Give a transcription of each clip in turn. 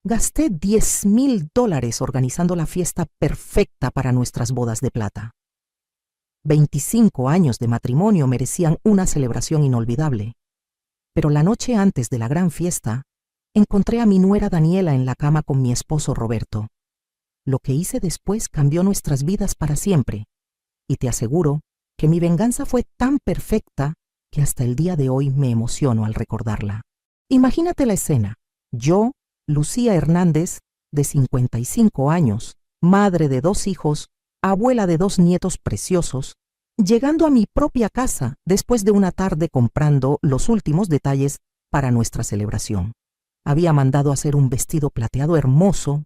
Gasté $10,000 organizando la fiesta perfecta para nuestras bodas de plata. 25 años de matrimonio merecían una celebración inolvidable. Pero la noche antes de la gran fiesta, encontré a mi nuera Daniela en la cama con mi esposo Roberto. Lo que hice después cambió nuestras vidas para siempre, y te aseguro que mi venganza fue tan perfecta que hasta el día de hoy me emociono al recordarla. Imagínate la escena. Yo, Lucía Hernández, de 55 años, madre de 2 hijos, abuela de 2 nietos preciosos, llegando a mi propia casa después de una tarde comprando los últimos detalles para nuestra celebración. Había mandado hacer un vestido plateado hermoso,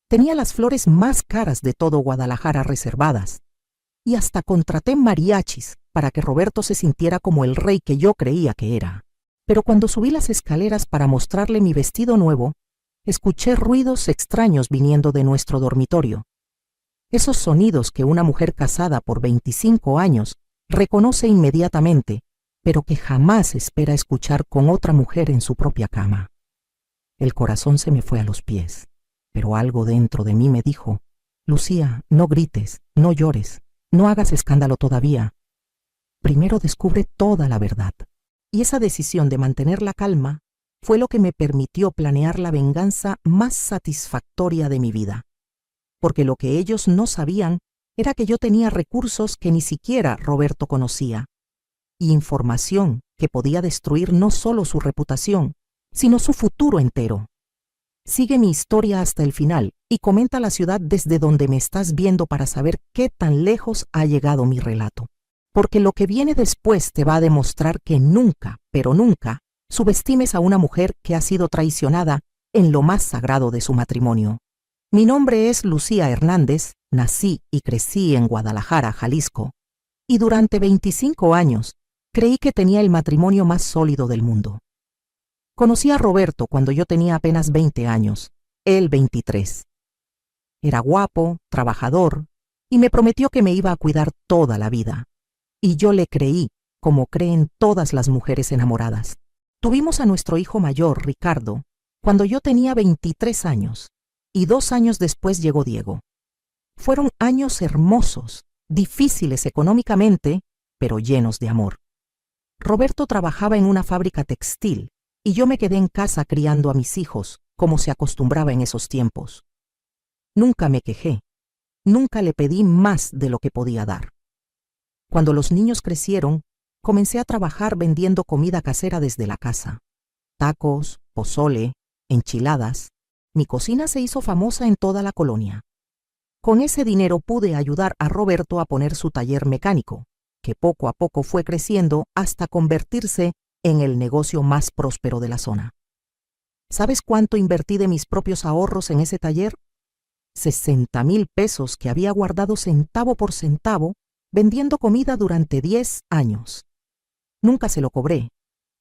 tenía las flores más caras de todo Guadalajara reservadas, y hasta contraté mariachis para que Roberto se sintiera como el rey que yo creía que era. Pero cuando subí las escaleras para mostrarle mi vestido nuevo, escuché ruidos extraños viniendo de nuestro dormitorio. Esos sonidos que una mujer casada por 25 años reconoce inmediatamente, pero que jamás espera escuchar con otra mujer en su propia cama. El corazón se me fue a los pies, pero algo dentro de mí me dijo: Lucía, no grites, no llores, no hagas escándalo todavía. Primero descubre toda la verdad. Y esa decisión de mantener la calma fue lo que me permitió planear la venganza más satisfactoria de mi vida. Porque lo que ellos no sabían era que yo tenía recursos que ni siquiera Roberto conocía, y información que podía destruir no solo su reputación, sino su futuro entero. Sigue mi historia hasta el final y comenta la ciudad desde donde me estás viendo para saber qué tan lejos ha llegado mi relato. Porque lo que viene después te va a demostrar que nunca, pero nunca, subestimes a una mujer que ha sido traicionada en lo más sagrado de su matrimonio. Mi nombre es Lucía Hernández, nací y crecí en Guadalajara, Jalisco, y durante 25 años creí que tenía el matrimonio más sólido del mundo. Conocí a Roberto cuando yo tenía apenas 20 años, él 23. Era guapo, trabajador, y me prometió que me iba a cuidar toda la vida. Y yo le creí, como creen todas las mujeres enamoradas. Tuvimos a nuestro hijo mayor, Ricardo, cuando yo tenía 23 años, y 2 años después llegó Diego. Fueron años hermosos, difíciles económicamente, pero llenos de amor. Roberto trabajaba en una fábrica textil, y yo me quedé en casa criando a mis hijos, como se acostumbraba en esos tiempos. Nunca me quejé, nunca le pedí más de lo que podía dar. Cuando los niños crecieron, comencé a trabajar vendiendo comida casera desde la casa. Tacos, pozole, enchiladas. Mi cocina se hizo famosa en toda la colonia. Con ese dinero pude ayudar a Roberto a poner su taller mecánico, que poco a poco fue creciendo hasta convertirse en el negocio más próspero de la zona. ¿Sabes cuánto invertí de mis propios ahorros en ese taller? 60,000 pesos que había guardado centavo por centavo vendiendo comida durante 10 años. Nunca se lo cobré,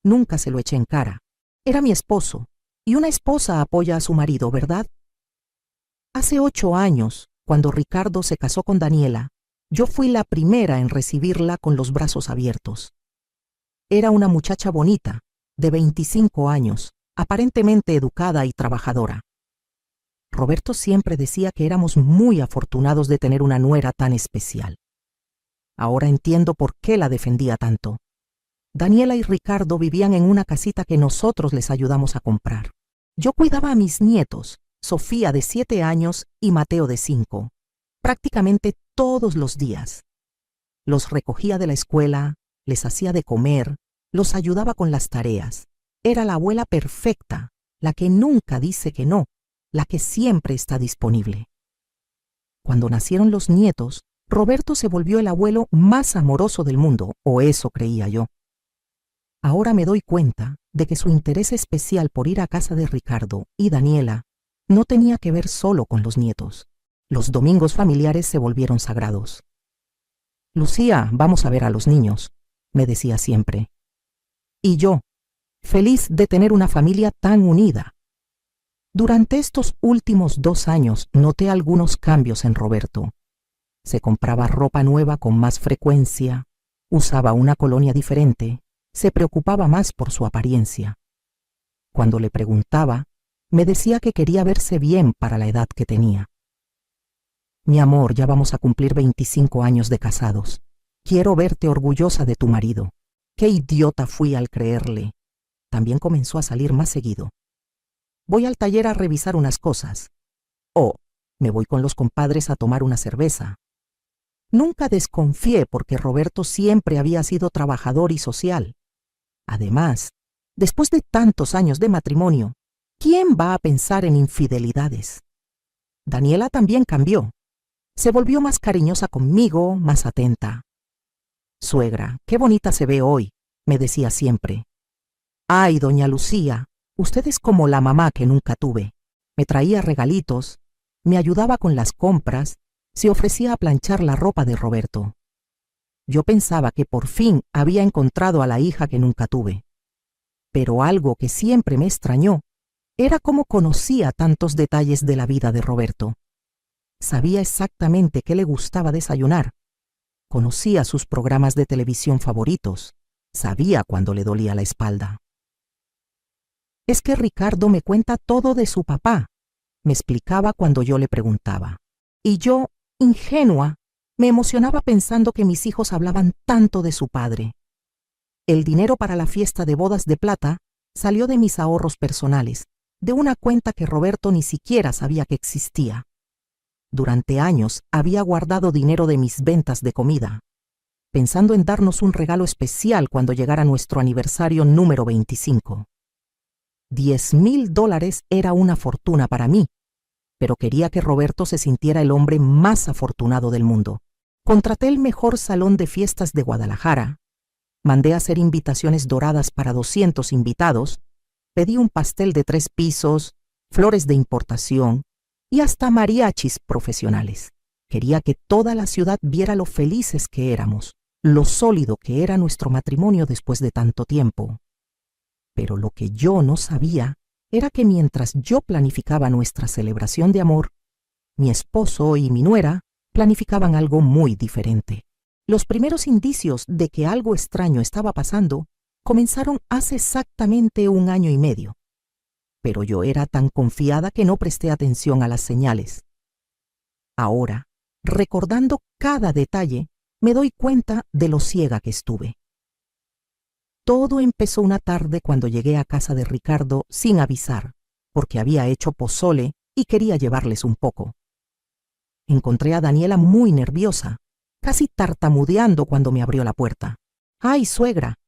nunca se lo eché en cara. Era mi esposo, y una esposa apoya a su marido, ¿verdad? Hace 8 años, cuando Ricardo se casó con Daniela, yo fui la primera en recibirla con los brazos abiertos. Era una muchacha bonita, de 25 años, aparentemente educada y trabajadora. Roberto siempre decía que éramos muy afortunados de tener una nuera tan especial. Ahora entiendo por qué la defendía tanto. Daniela y Ricardo vivían en una casita que nosotros les ayudamos a comprar. Yo cuidaba a mis nietos, Sofía de 7 años y Mateo de 5, prácticamente todos los días. Los recogía de la escuela, les hacía de comer, los ayudaba con las tareas. Era la abuela perfecta, la que nunca dice que no, la que siempre está disponible. Cuando nacieron los nietos, Roberto se volvió el abuelo más amoroso del mundo, o eso creía yo. Ahora me doy cuenta de que su interés especial por ir a casa de Ricardo y Daniela no tenía que ver solo con los nietos. Los domingos familiares se volvieron sagrados. Lucía, vamos a ver a los niños, me decía siempre. Y yo, feliz de tener una familia tan unida. Durante estos últimos 2 años noté algunos cambios en Roberto. Se compraba ropa nueva con más frecuencia, usaba una colonia diferente, se preocupaba más por su apariencia. Cuando le preguntaba, Me decía que quería verse bien para la edad que tenía. Mi amor, ya vamos a cumplir 25 años de casados. Quiero verte orgullosa de tu marido. Qué idiota fui al creerle. También comenzó a salir más seguido. Voy al taller a revisar unas cosas. O me voy con los compadres a tomar una cerveza. Nunca desconfié porque Roberto siempre había sido trabajador y social. Además, después de tantos años de matrimonio, ¿quién va a pensar en infidelidades? Daniela también cambió. Se volvió más cariñosa conmigo, más atenta. Suegra, qué bonita se ve hoy, me decía siempre. Ay, doña Lucía, usted es como la mamá que nunca tuve. Me traía regalitos, me ayudaba con las compras, se ofrecía a planchar la ropa de Roberto. Yo pensaba que por fin había encontrado a la hija que nunca tuve. Pero algo que siempre me extrañó era cómo conocía tantos detalles de la vida de Roberto. Sabía exactamente qué le gustaba desayunar. Conocía sus programas de televisión favoritos. Sabía cuándo le dolía la espalda. Es que Ricardo me cuenta todo de su papá, me explicaba cuando yo le preguntaba. Y yo, ingenua, me emocionaba pensando que mis hijos hablaban tanto de su padre. El dinero para la fiesta de bodas de plata salió de mis ahorros personales, de una cuenta que Roberto ni siquiera sabía que existía. Durante años había guardado dinero de mis ventas de comida, pensando en darnos un regalo especial cuando llegara nuestro aniversario número 25. $10,000 era una fortuna para mí, pero quería que Roberto se sintiera el hombre más afortunado del mundo. Contraté el mejor salón de fiestas de Guadalajara, mandé a hacer invitaciones doradas para 200 invitados, pedí un pastel de 3 pisos, flores de importación y hasta mariachis profesionales. Quería que toda la ciudad viera lo felices que éramos, lo sólido que era nuestro matrimonio después de tanto tiempo. Pero lo que yo no sabía era que mientras yo planificaba nuestra celebración de amor, mi esposo y mi nuera planificaban algo muy diferente. Los primeros indicios de que algo extraño estaba pasando comenzaron hace exactamente 1 año y medio. Pero yo era tan confiada que no presté atención a las señales. Ahora, recordando cada detalle, me doy cuenta de lo ciega que estuve. Todo empezó una tarde cuando llegué a casa de Ricardo sin avisar, porque había hecho pozole y quería llevarles un poco. Encontré a Daniela muy nerviosa, casi tartamudeando cuando me abrió la puerta. ¡Ay, suegra!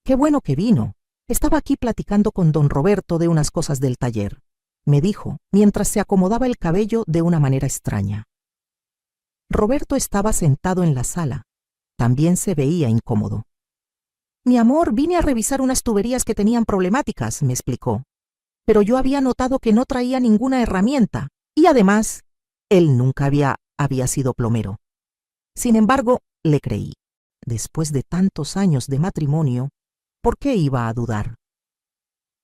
¡Qué bueno que vino! Estaba aquí platicando con don Roberto de unas cosas del taller, me dijo, mientras se acomodaba el cabello de una manera extraña. Roberto estaba sentado en la sala. También se veía incómodo. Mi amor, vine a revisar unas tuberías que tenían problemáticas, me explicó. Pero yo había notado que no traía ninguna herramienta, y además, él nunca había sido plomero. Sin embargo, le creí. Después de tantos años de matrimonio, ¿por qué iba a dudar?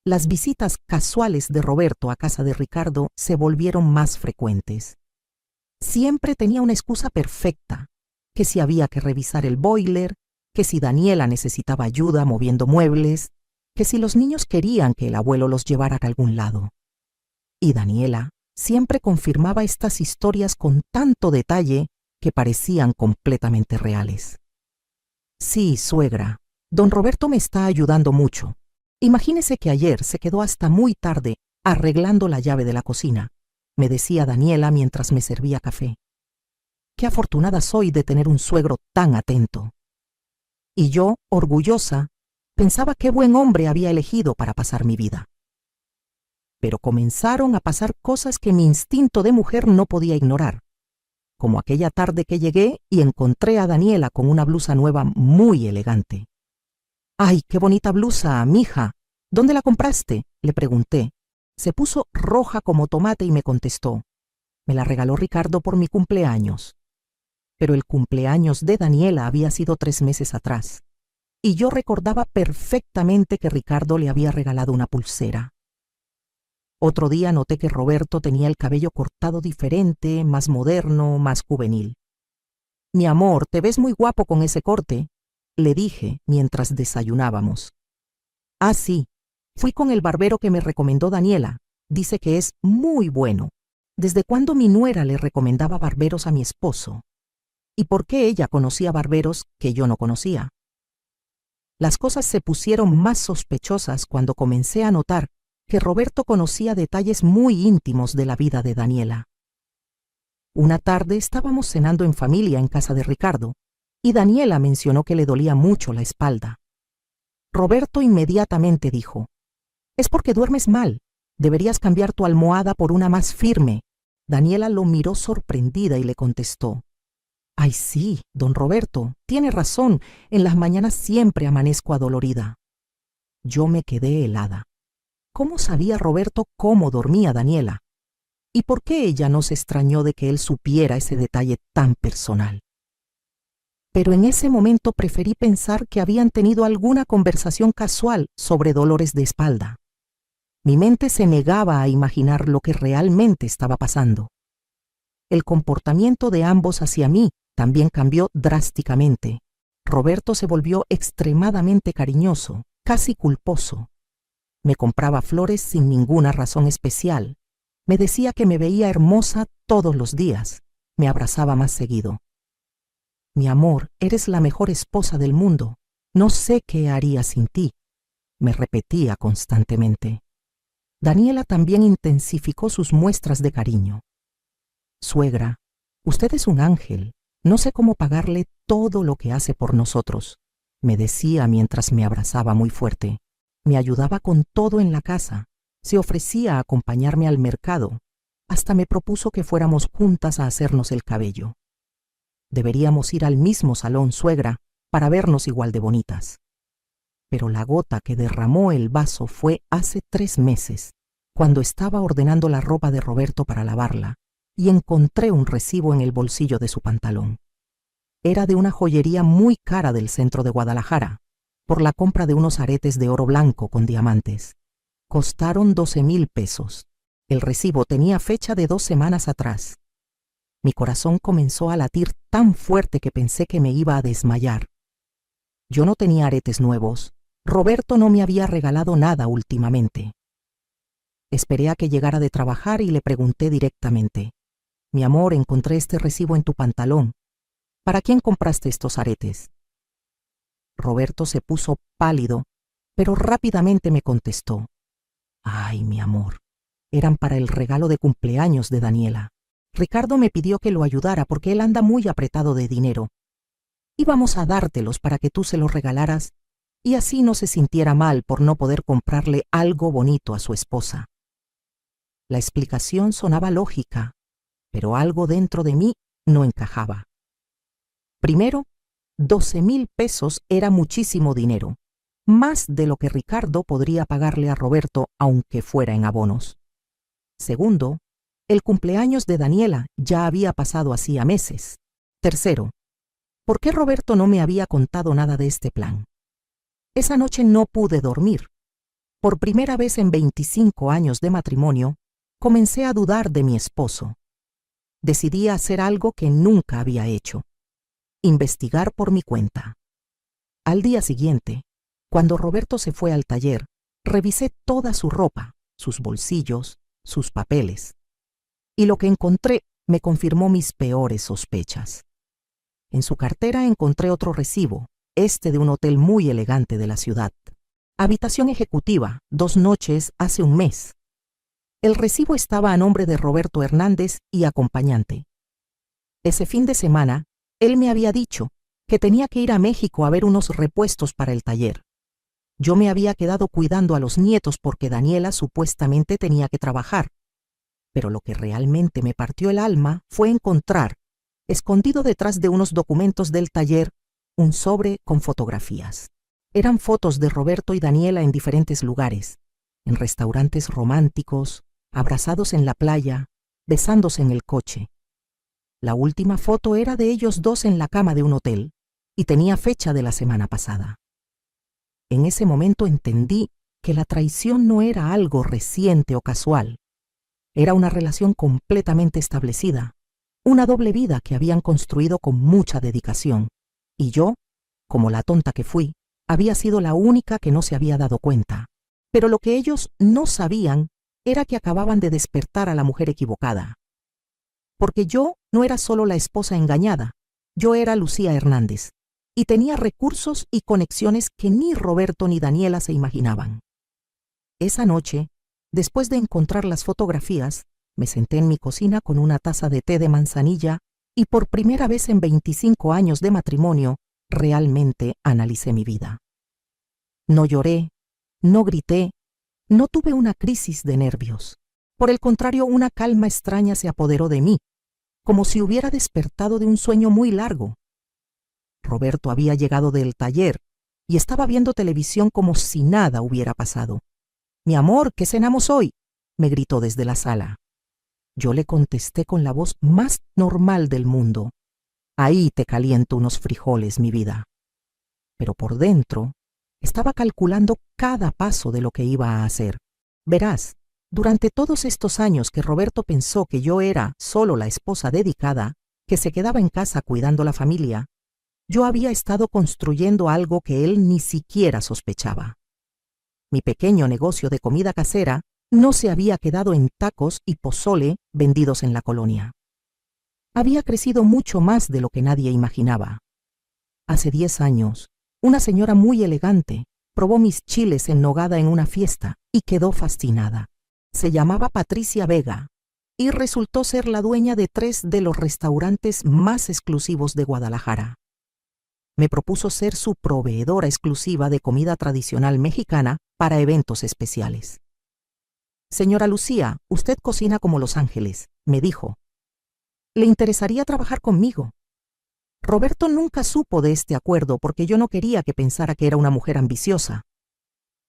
Las visitas casuales de Roberto a casa de Ricardo se volvieron más frecuentes. Siempre tenía una excusa perfecta, que si había que revisar el boiler, que si Daniela necesitaba ayuda moviendo muebles, que si los niños querían que el abuelo los llevara a algún lado. Y Daniela siempre confirmaba estas historias con tanto detalle que parecían completamente reales. Sí, suegra, don Roberto me está ayudando mucho. Imagínese que ayer se quedó hasta muy tarde arreglando la llave de la cocina, me decía Daniela mientras me servía café. Qué afortunada soy de tener un suegro tan atento. Y yo, orgullosa, pensaba qué buen hombre había elegido para pasar mi vida. Pero comenzaron a pasar cosas que mi instinto de mujer no podía ignorar, como aquella tarde que llegué y encontré a Daniela con una blusa nueva muy elegante. ¡Ay, qué bonita blusa, mija! ¿Dónde la compraste?, le pregunté. Se puso roja como tomate y me contestó. Me la regaló Ricardo por mi cumpleaños. Pero el cumpleaños de Daniela había sido 3 meses atrás, y yo recordaba perfectamente que Ricardo le había regalado una pulsera. Otro día noté que Roberto tenía el cabello cortado diferente, más moderno, más juvenil. Mi amor, te ves muy guapo con ese corte, le dije mientras desayunábamos. Ah, sí, fui con el barbero que me recomendó Daniela, dice que es muy bueno. ¿Desde cuándo mi nuera le recomendaba barberos a mi esposo? ¿Y por qué ella conocía barberos que yo no conocía? Las cosas se pusieron más sospechosas cuando comencé a notar que Roberto conocía detalles muy íntimos de la vida de Daniela. Una tarde estábamos cenando en familia en casa de Ricardo, y Daniela mencionó que le dolía mucho la espalda. Roberto inmediatamente dijo: «Es porque duermes mal. Deberías cambiar tu almohada por una más firme». Daniela lo miró sorprendida y le contestó: «Ay, sí, don Roberto, tiene razón, en las mañanas siempre amanezco adolorida». Yo me quedé helada. ¿Cómo sabía Roberto cómo dormía Daniela? ¿Y por qué ella no se extrañó de que él supiera ese detalle tan personal? Pero en ese momento preferí pensar que habían tenido alguna conversación casual sobre dolores de espalda. Mi mente se negaba a imaginar lo que realmente estaba pasando. El comportamiento de ambos hacia mí también cambió drásticamente. Roberto se volvió extremadamente cariñoso, casi culposo. Me compraba flores sin ninguna razón especial. Me decía que me veía hermosa todos los días. Me abrazaba más seguido. «Mi amor, eres la mejor esposa del mundo. No sé qué haría sin ti», me repetía constantemente. Daniela también intensificó sus muestras de cariño. «Suegra, usted es un ángel. No sé cómo pagarle todo lo que hace por nosotros», me decía mientras me abrazaba muy fuerte. Me ayudaba con todo en la casa. Se ofrecía a acompañarme al mercado. Hasta me propuso que fuéramos juntas a hacernos el cabello. «Deberíamos ir al mismo salón, suegra, para vernos igual de bonitas». Pero la gota que derramó el vaso fue hace 3 meses, cuando estaba ordenando la ropa de Roberto para lavarla, y encontré un recibo en el bolsillo de su pantalón. Era de una joyería muy cara del centro de Guadalajara, por la compra de unos aretes de oro blanco con diamantes. Costaron 12,000 pesos. El recibo tenía fecha de 2 semanas atrás. Mi corazón comenzó a latir tan fuerte que pensé que me iba a desmayar. Yo no tenía aretes nuevos. Roberto no me había regalado nada últimamente. Esperé a que llegara de trabajar y le pregunté directamente: «Mi amor, encontré este recibo en tu pantalón. ¿Para quién compraste estos aretes?». Roberto se puso pálido, pero rápidamente me contestó: «Ay, mi amor, eran para el regalo de cumpleaños de Daniela. Ricardo me pidió que lo ayudara porque él anda muy apretado de dinero. Íbamos a dártelos para que tú se los regalaras y así no se sintiera mal por no poder comprarle algo bonito a su esposa». La explicación sonaba lógica, pero algo dentro de mí no encajaba. Primero, 12,000 pesos era muchísimo dinero, más de lo que Ricardo podría pagarle a Roberto aunque fuera en abonos. Segundo, el cumpleaños de Daniela ya había pasado hacía meses. Tercero, ¿por qué Roberto no me había contado nada de este plan? Esa noche no pude dormir. Por primera vez en 25 años de matrimonio, comencé a dudar de mi esposo. Decidí hacer algo que nunca había hecho: investigar por mi cuenta. Al día siguiente, cuando Roberto se fue al taller, revisé toda su ropa, sus bolsillos, sus papeles. Y lo que encontré me confirmó mis peores sospechas. En su cartera encontré otro recibo, de un hotel muy elegante de la ciudad. Habitación ejecutiva, 2 noches hace un mes. El recibo estaba a nombre de Roberto Hernández y acompañante. Ese fin de semana, él me había dicho que tenía que ir a México a ver unos repuestos para el taller. Yo me había quedado cuidando a los nietos porque Daniela supuestamente tenía que trabajar. Pero lo que realmente me partió el alma fue encontrar, escondido detrás de unos documentos del taller, un sobre con fotografías. Eran fotos de Roberto y Daniela en diferentes lugares, en restaurantes románticos, abrazados en la playa, besándose en el coche. La última foto era de ellos dos en la cama de un hotel y tenía fecha de la semana pasada. En ese momento entendí que la traición no era algo reciente o casual. Era una relación completamente establecida, una doble vida que habían construido con mucha dedicación. Y yo, como la tonta que fui, había sido la única que no se había dado cuenta. Pero lo que ellos no sabían era que acababan de despertar a la mujer equivocada. Porque yo no era solo la esposa engañada, yo era Lucía Hernández, y tenía recursos y conexiones que ni Roberto ni Daniela se imaginaban. Esa noche, después de encontrar las fotografías, me senté en mi cocina con una taza de té de manzanilla y por primera vez en 25 años de matrimonio, realmente analicé mi vida. No lloré, no grité, no tuve una crisis de nervios. Por el contrario, una calma extraña se apoderó de mí, como si hubiera despertado de un sueño muy largo. Roberto había llegado del taller y estaba viendo televisión como si nada hubiera pasado. «Mi amor, ¿qué cenamos hoy?», me gritó desde la sala. Yo le contesté con la voz más normal del mundo. «Ahí te caliento unos frijoles, mi vida». Pero por dentro estaba calculando cada paso de lo que iba a hacer. Verás, durante todos estos años que Roberto pensó que yo era solo la esposa dedicada, que se quedaba en casa cuidando la familia, yo había estado construyendo algo que él ni siquiera sospechaba. Mi pequeño negocio de comida casera no se había quedado en tacos y pozole vendidos en la colonia. Había crecido mucho más de lo que nadie imaginaba. Hace 10 años, una señora muy elegante probó mis chiles en nogada en una fiesta y quedó fascinada. Se llamaba Patricia Vega y resultó ser la dueña de 3 de los restaurantes más exclusivos de Guadalajara. Me propuso ser su proveedora exclusiva de comida tradicional mexicana para eventos especiales. «Señora Lucía, usted cocina como Los Ángeles», me dijo. «¿Le interesaría trabajar conmigo?». Roberto nunca supo de este acuerdo porque yo no quería que pensara que era una mujer ambiciosa.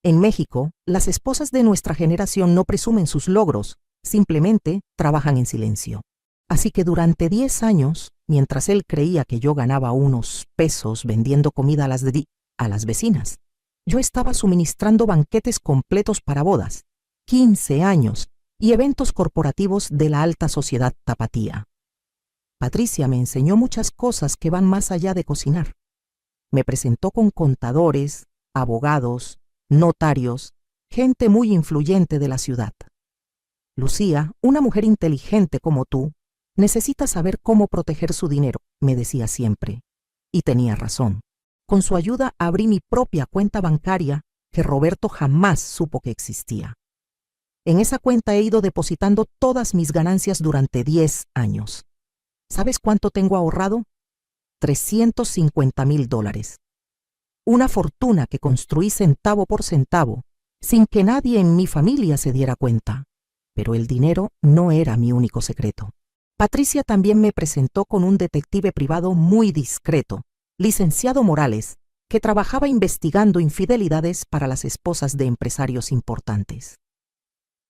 En México, las esposas de nuestra generación no presumen sus logros, simplemente trabajan en silencio. Así que durante 10 años, mientras él creía que yo ganaba unos pesos vendiendo comida a las vecinas, yo estaba suministrando banquetes completos para bodas, 15 años y eventos corporativos de la alta sociedad tapatía. Patricia me enseñó muchas cosas que van más allá de cocinar. Me presentó con contadores, abogados, notarios, gente muy influyente de la ciudad. «Lucía, una mujer inteligente como tú, necesita saber cómo proteger su dinero», me decía siempre. Y tenía razón. Con su ayuda abrí mi propia cuenta bancaria que Roberto jamás supo que existía. En esa cuenta he ido depositando todas mis ganancias durante 10 años. ¿Sabes cuánto tengo ahorrado? $350,000. Una fortuna que construí centavo por centavo, sin que nadie en mi familia se diera cuenta. Pero el dinero no era mi único secreto. Patricia también me presentó con un detective privado muy discreto, licenciado Morales, que trabajaba investigando infidelidades para las esposas de empresarios importantes.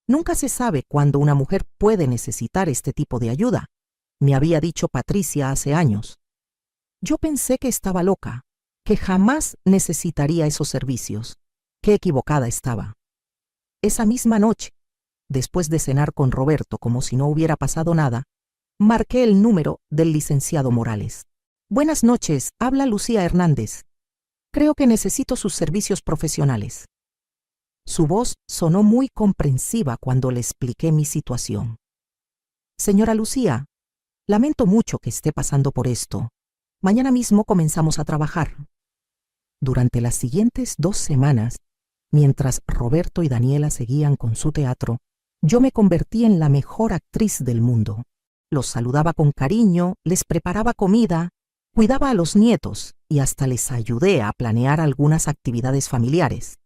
Nunca se sabe cuándo una mujer puede necesitar este tipo de ayuda, me había dicho Patricia hace años. Yo pensé que estaba loca, que jamás necesitaría esos servicios. Qué equivocada estaba. Esa misma noche, después de cenar con Roberto como si no hubiera pasado nada, marqué el número del licenciado Morales. «Buenas noches, habla Lucía Hernández. Creo que necesito sus servicios profesionales». Su voz sonó muy comprensiva cuando le expliqué mi situación. «Señora Lucía, lamento mucho que esté pasando por esto. Mañana mismo comenzamos a trabajar». Durante las siguientes 2 semanas, mientras Roberto y Daniela seguían con su teatro, yo me convertí en la mejor actriz del mundo. Los saludaba con cariño, les preparaba comida, cuidaba a los nietos y hasta les ayudé a planear algunas actividades familiares.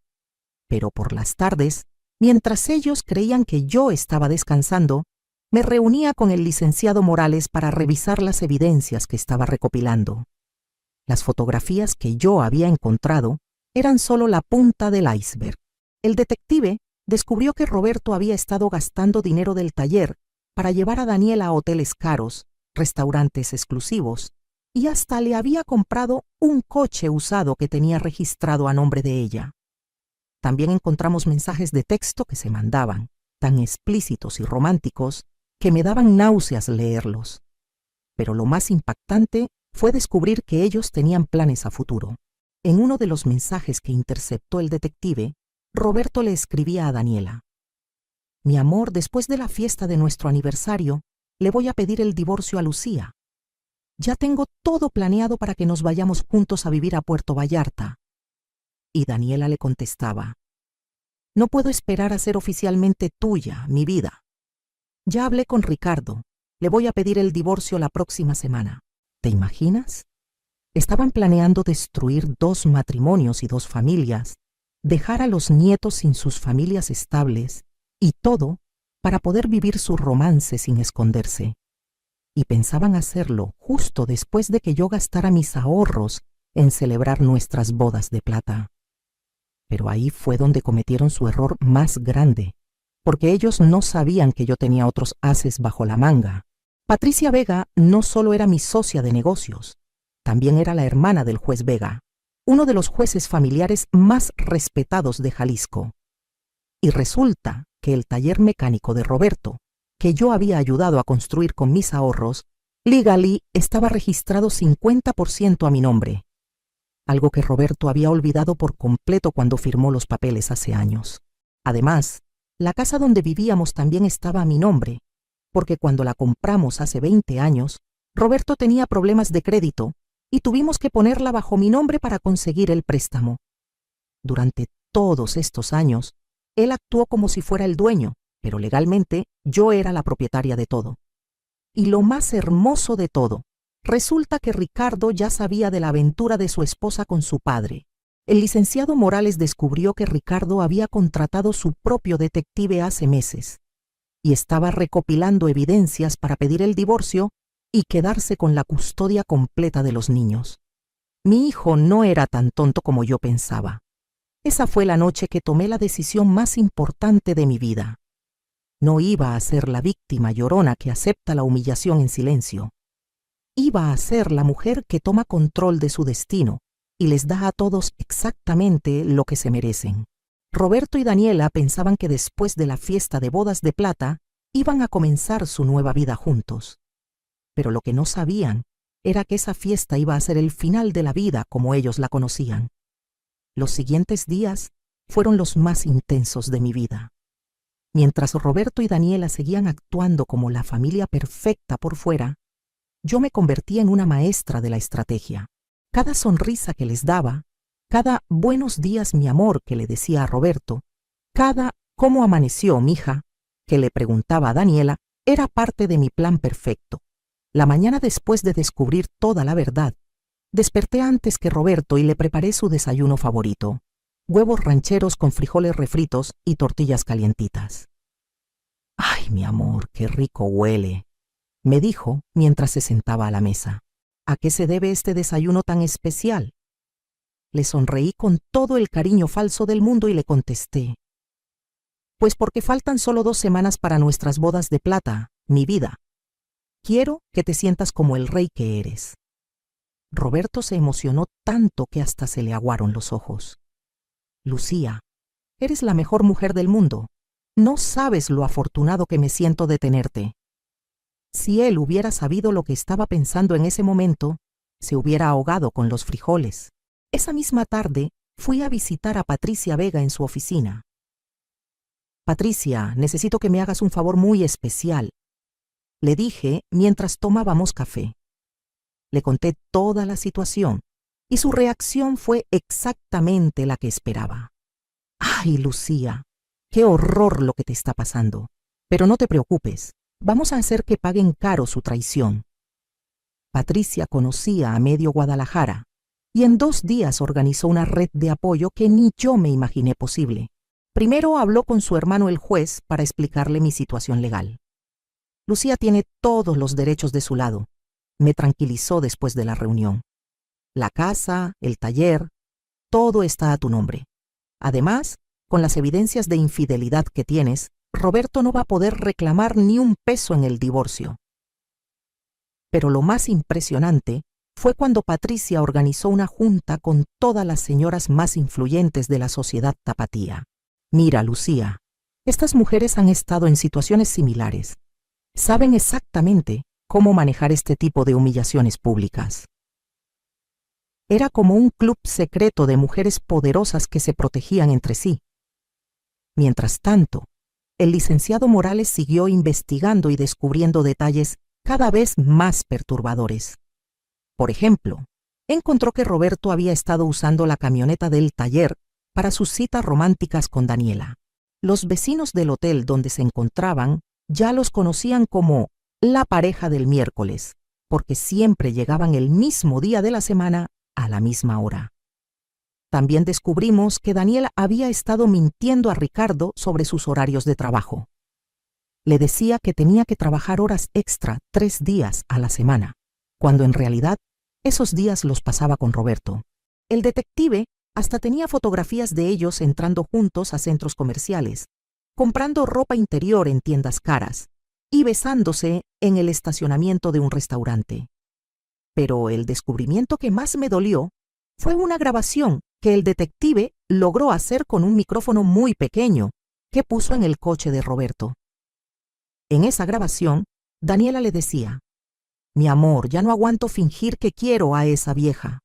Pero por las tardes, mientras ellos creían que yo estaba descansando, me reunía con el licenciado Morales para revisar las evidencias que estaba recopilando. Las fotografías que yo había encontrado eran solo la punta del iceberg. El detective descubrió que Roberto había estado gastando dinero del taller para llevar a Daniela a hoteles caros, restaurantes exclusivos, y hasta le había comprado un coche usado que tenía registrado a nombre de ella. También encontramos mensajes de texto que se mandaban, tan explícitos y románticos que me daban náuseas leerlos. Pero lo más impactante fue descubrir que ellos tenían planes a futuro. En uno de los mensajes que interceptó el detective, Roberto le escribía a Daniela: Mi amor, después de la fiesta de nuestro aniversario, le voy a pedir el divorcio a Lucía. Ya tengo todo planeado para que nos vayamos juntos a vivir a Puerto Vallarta. Y Daniela le contestaba: no puedo esperar a ser oficialmente tuya, mi vida. Ya hablé con Ricardo. Le voy a pedir el divorcio la próxima semana. ¿Te imaginas? Estaban planeando destruir 2 matrimonios y 2 familias, dejar a los nietos sin sus familias estables, y todo para poder vivir su romance sin esconderse. Y pensaban hacerlo justo después de que yo gastara mis ahorros en celebrar nuestras bodas de plata. Pero ahí fue donde cometieron su error más grande, porque ellos no sabían que yo tenía otros ases bajo la manga. Patricia Vega no solo era mi socia de negocios, también era la hermana del juez Vega, uno de los jueces familiares más respetados de Jalisco. Y resulta que el taller mecánico de Roberto, que yo había ayudado a construir con mis ahorros, legally estaba registrado 50% a mi nombre, algo que Roberto había olvidado por completo cuando firmó los papeles hace años. Además, la casa donde vivíamos también estaba a mi nombre, porque cuando la compramos hace 20 años, Roberto tenía problemas de crédito y tuvimos que ponerla bajo mi nombre para conseguir el préstamo. Durante todos estos años, él actuó como si fuera el dueño, pero legalmente yo era la propietaria de todo. Y lo más hermoso de todo, resulta que Ricardo ya sabía de la aventura de su esposa con su padre. El licenciado Morales descubrió que Ricardo había contratado su propio detective hace meses y estaba recopilando evidencias para pedir el divorcio y quedarse con la custodia completa de los niños. Mi hijo no era tan tonto como yo pensaba. Esa fue la noche que tomé la decisión más importante de mi vida. No iba a ser la víctima llorona que acepta la humillación en silencio. Iba a ser la mujer que toma control de su destino y les da a todos exactamente lo que se merecen. Roberto y Daniela pensaban que después de la fiesta de bodas de plata iban a comenzar su nueva vida juntos. Pero lo que no sabían era que esa fiesta iba a ser el final de la vida como ellos la conocían. Los siguientes días fueron los más intensos de mi vida. Mientras Roberto y Daniela seguían actuando como la familia perfecta por fuera, yo me convertí en una maestra de la estrategia. Cada sonrisa que les daba, cada buenos días mi amor que le decía a Roberto, cada cómo amaneció mija que le preguntaba a Daniela, era parte de mi plan perfecto. La mañana después de descubrir toda la verdad, desperté antes que Roberto y le preparé su desayuno favorito: huevos rancheros con frijoles refritos y tortillas calientitas. «Ay, mi amor, qué rico huele», me dijo mientras se sentaba a la mesa. «¿A qué se debe este desayuno tan especial?». Le sonreí con todo el cariño falso del mundo y le contesté: «Pues porque faltan solo 2 semanas para nuestras bodas de plata, mi vida. Quiero que te sientas como el rey que eres». Roberto se emocionó tanto que hasta se le aguaron los ojos. «Lucía, eres la mejor mujer del mundo. No sabes lo afortunado que me siento de tenerte». Si él hubiera sabido lo que estaba pensando en ese momento, se hubiera ahogado con los frijoles. Esa misma tarde fui a visitar a Patricia Vega en su oficina. «Patricia, necesito que me hagas un favor muy especial», le dije mientras tomábamos café. Le conté toda la situación y su reacción fue exactamente la que esperaba. «Ay, Lucía, qué horror lo que te está pasando. Pero no te preocupes, vamos a hacer que paguen caro su traición». Patricia conocía a medio Guadalajara y en 2 días organizó una red de apoyo que ni yo me imaginé posible. Primero habló con su hermano el juez para explicarle mi situación legal. «Lucía tiene todos los derechos de su lado», me tranquilizó después de la reunión. «La casa, el taller, todo está a tu nombre. Además, con las evidencias de infidelidad que tienes, Roberto no va a poder reclamar ni un peso en el divorcio». Pero lo más impresionante fue cuando Patricia organizó una junta con todas las señoras más influyentes de la sociedad tapatía. «Mira, Lucía, estas mujeres han estado en situaciones similares. Saben exactamente cómo manejar este tipo de humillaciones públicas». Era como un club secreto de mujeres poderosas que se protegían entre sí. Mientras tanto, El licenciado Morales siguió investigando y descubriendo detalles cada vez más perturbadores. Por ejemplo, encontró que Roberto había estado usando la camioneta del taller para sus citas románticas con Daniela. Los vecinos del hotel donde se encontraban ya los conocían como la pareja del miércoles, porque siempre llegaban el mismo día de la semana a la misma hora. También descubrimos que Daniela había estado mintiendo a Ricardo sobre sus horarios de trabajo. Le decía que tenía que trabajar horas extra 3 días a la semana, cuando en realidad esos días los pasaba con Roberto. El detective hasta tenía fotografías de ellos entrando juntos a centros comerciales, comprando ropa interior en tiendas caras y besándose en el estacionamiento de un restaurante. Pero el descubrimiento que más me dolió fue una grabación que el detective logró hacer con un micrófono muy pequeño que puso en el coche de Roberto. En esa grabación, Daniela le decía: «Mi amor, ya no aguanto fingir que quiero a esa vieja.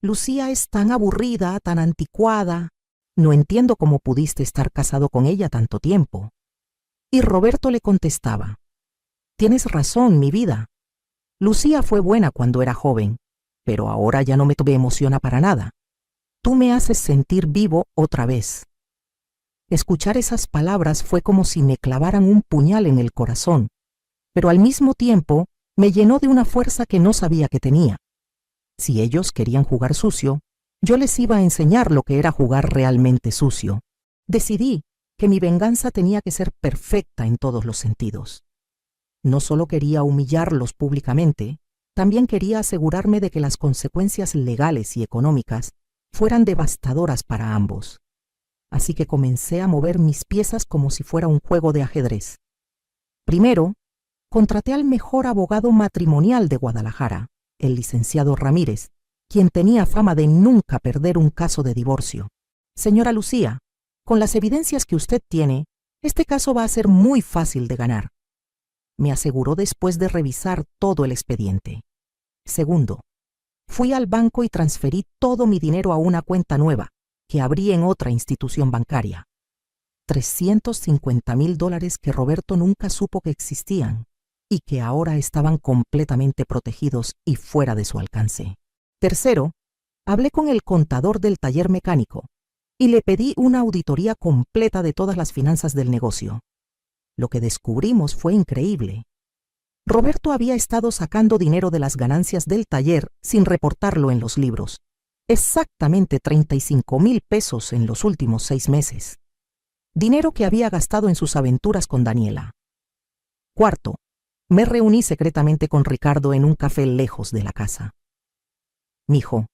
Lucía es tan aburrida, tan anticuada. No entiendo cómo pudiste estar casado con ella tanto tiempo». Y Roberto le contestaba: «Tienes razón, mi vida. Lucía fue buena cuando era joven, pero ahora ya no me emociona para nada. Tú me haces sentir vivo otra vez». Escuchar esas palabras fue como si me clavaran un puñal en el corazón, pero al mismo tiempo me llenó de una fuerza que no sabía que tenía. Si ellos querían jugar sucio, yo les iba a enseñar lo que era jugar realmente sucio. Decidí que mi venganza tenía que ser perfecta en todos los sentidos. No solo quería humillarlos públicamente, también quería asegurarme de que las consecuencias legales y económicas fueran devastadoras para ambos. Así que comencé a mover mis piezas como si fuera un juego de ajedrez. Primero, contraté al mejor abogado matrimonial de Guadalajara, el licenciado Ramírez, quien tenía fama de nunca perder un caso de divorcio. «Señora Lucía, con las evidencias que usted tiene, este caso va a ser muy fácil de ganar», me aseguró después de revisar todo el expediente. Segundo, fui al banco y transferí todo mi dinero a una cuenta nueva que abrí en otra institución bancaria. $350,000 que Roberto nunca supo que existían y que ahora estaban completamente protegidos y fuera de su alcance. Tercero, hablé con el contador del taller mecánico y le pedí una auditoría completa de todas las finanzas del negocio. Lo que descubrimos fue increíble. Roberto había estado sacando dinero de las ganancias del taller sin reportarlo en los libros. Exactamente 35,000 pesos en los últimos 6 meses. Dinero que había gastado en sus aventuras con Daniela. Cuarto, me reuní secretamente con Ricardo en un café lejos de la casa. «Mijo,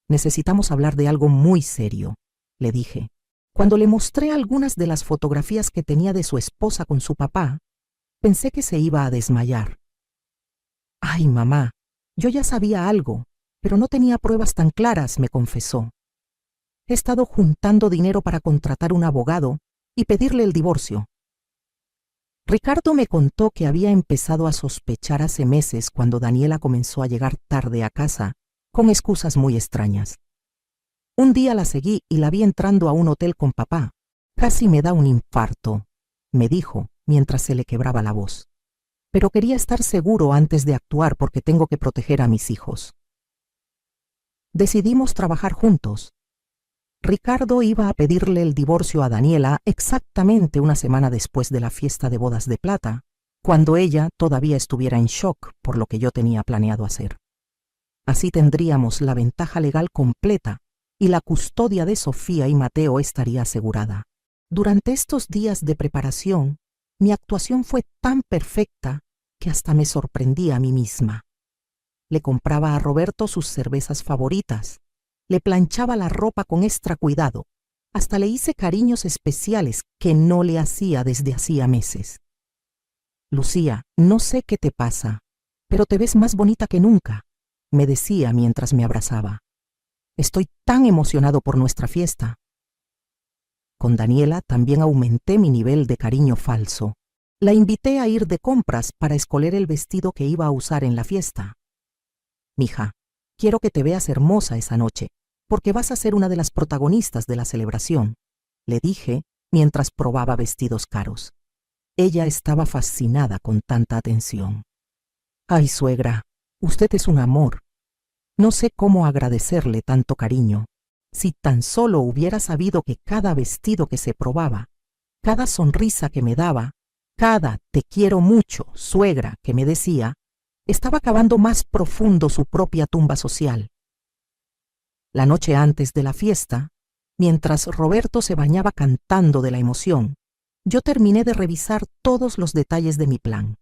necesitamos hablar de algo muy serio», le dije. Cuando le mostré algunas de las fotografías que tenía de su esposa con su papá, pensé que se iba a desmayar. «Ay, mamá, yo ya sabía algo, pero no tenía pruebas tan claras», me confesó. «He estado juntando dinero para contratar un abogado y pedirle el divorcio». Ricardo me contó que había empezado a sospechar hace meses cuando Daniela comenzó a llegar tarde a casa con excusas muy extrañas. Un día la seguí y la vi entrando a un hotel con papá. «Casi me da un infarto», me dijo mientras se le quebraba la voz. «Pero quería estar seguro antes de actuar porque tengo que proteger a mis hijos». Decidimos trabajar juntos. Ricardo iba a pedirle el divorcio a Daniela exactamente una semana después de la fiesta de bodas de plata, cuando ella todavía estuviera en shock por lo que yo tenía planeado hacer. Así tendríamos la ventaja legal completa y la custodia de Sofía y Mateo estaría asegurada. Durante estos días de preparación, mi actuación fue tan perfecta que hasta me sorprendí a mí misma. Le compraba a Roberto sus cervezas favoritas, le planchaba la ropa con extra cuidado, hasta le hice cariños especiales que no le hacía desde hacía meses. «Lucía, no sé qué te pasa, pero te ves más bonita que nunca», me decía mientras me abrazaba. «Estoy tan emocionado por nuestra fiesta». Con Daniela también aumenté mi nivel de cariño falso. La invité a ir de compras para escoger el vestido que iba a usar en la fiesta. «Mija, quiero que te veas hermosa esa noche, porque vas a ser una de las protagonistas de la celebración», le dije mientras probaba vestidos caros. Ella estaba fascinada con tanta atención. Ay, suegra, usted es un amor. No sé cómo agradecerle tanto cariño. Si tan solo hubiera sabido que cada vestido que se probaba, cada sonrisa que me daba, cada te quiero mucho, suegra, que me decía, estaba cavando más profundo su propia tumba social. La noche antes de la fiesta, mientras Roberto se bañaba cantando de la emoción, yo terminé de revisar todos los detalles de mi plan.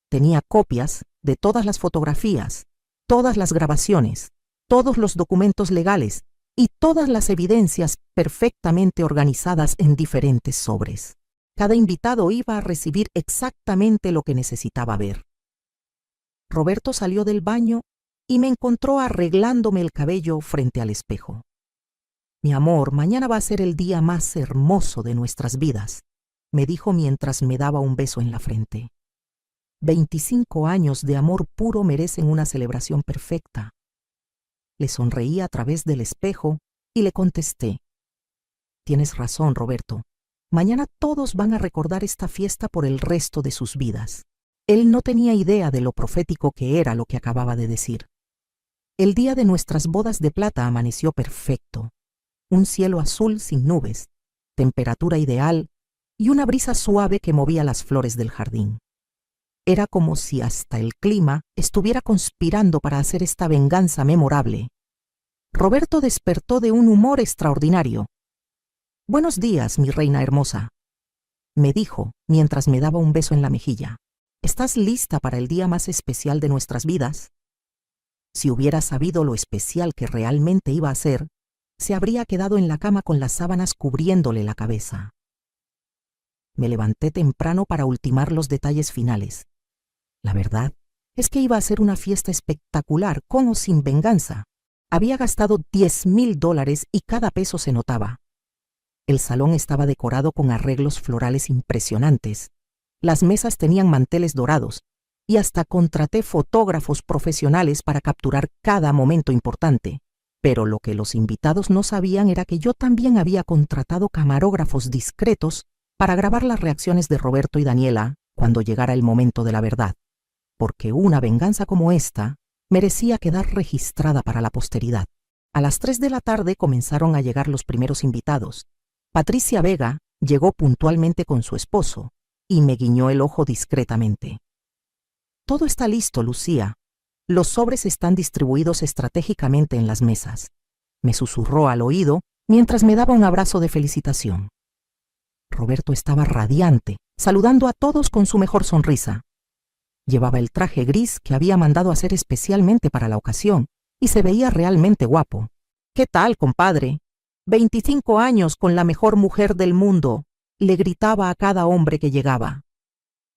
Tenía copias de todas las fotografías, todas las grabaciones, todos los documentos legales y todas las evidencias perfectamente organizadas en diferentes sobres. Cada invitado iba a recibir exactamente lo que necesitaba ver. Roberto salió del baño y me encontró arreglándome el cabello frente al espejo. Mi amor, mañana va a ser el día más hermoso de nuestras vidas, me dijo mientras me daba un beso en la frente. 25 años de amor puro merecen una celebración perfecta. Le sonreí a través del espejo y le contesté: tienes razón, Roberto. Mañana todos van a recordar esta fiesta por el resto de sus vidas. Él no tenía idea de lo profético que era lo que acababa de decir. El día de nuestras bodas de plata amaneció perfecto. Un cielo azul sin nubes, temperatura ideal y una brisa suave que movía las flores del jardín. Era como si hasta el clima estuviera conspirando para hacer esta venganza memorable. Roberto despertó de un humor extraordinario. «Buenos días, mi reina hermosa», me dijo mientras me daba un beso en la mejilla. «¿Estás lista para el día más especial de nuestras vidas?» Si hubiera sabido lo especial que realmente iba a ser, se habría quedado en la cama con las sábanas cubriéndole la cabeza. Me levanté temprano para ultimar los detalles finales. La verdad es que iba a ser una fiesta espectacular, con o sin venganza. Había gastado $10,000 y cada peso se notaba. El salón estaba decorado con arreglos florales impresionantes. Las mesas tenían manteles dorados y hasta contraté fotógrafos profesionales para capturar cada momento importante. Pero lo que los invitados no sabían era que yo también había contratado camarógrafos discretos para grabar las reacciones de Roberto y Daniela cuando llegara el momento de la verdad, porque una venganza como esta merecía quedar registrada para la posteridad. A las 3 de la tarde comenzaron a llegar los primeros invitados. Patricia Vega llegó puntualmente con su esposo y me guiñó el ojo discretamente. «Todo está listo, Lucía. Los sobres están distribuidos estratégicamente en las mesas», me susurró al oído mientras me daba un abrazo de felicitación. Roberto estaba radiante, saludando a todos con su mejor sonrisa. Llevaba el traje gris que había mandado hacer especialmente para la ocasión y se veía realmente guapo. «¿Qué tal, compadre? 25 años con la mejor mujer del mundo», le gritaba a cada hombre que llegaba.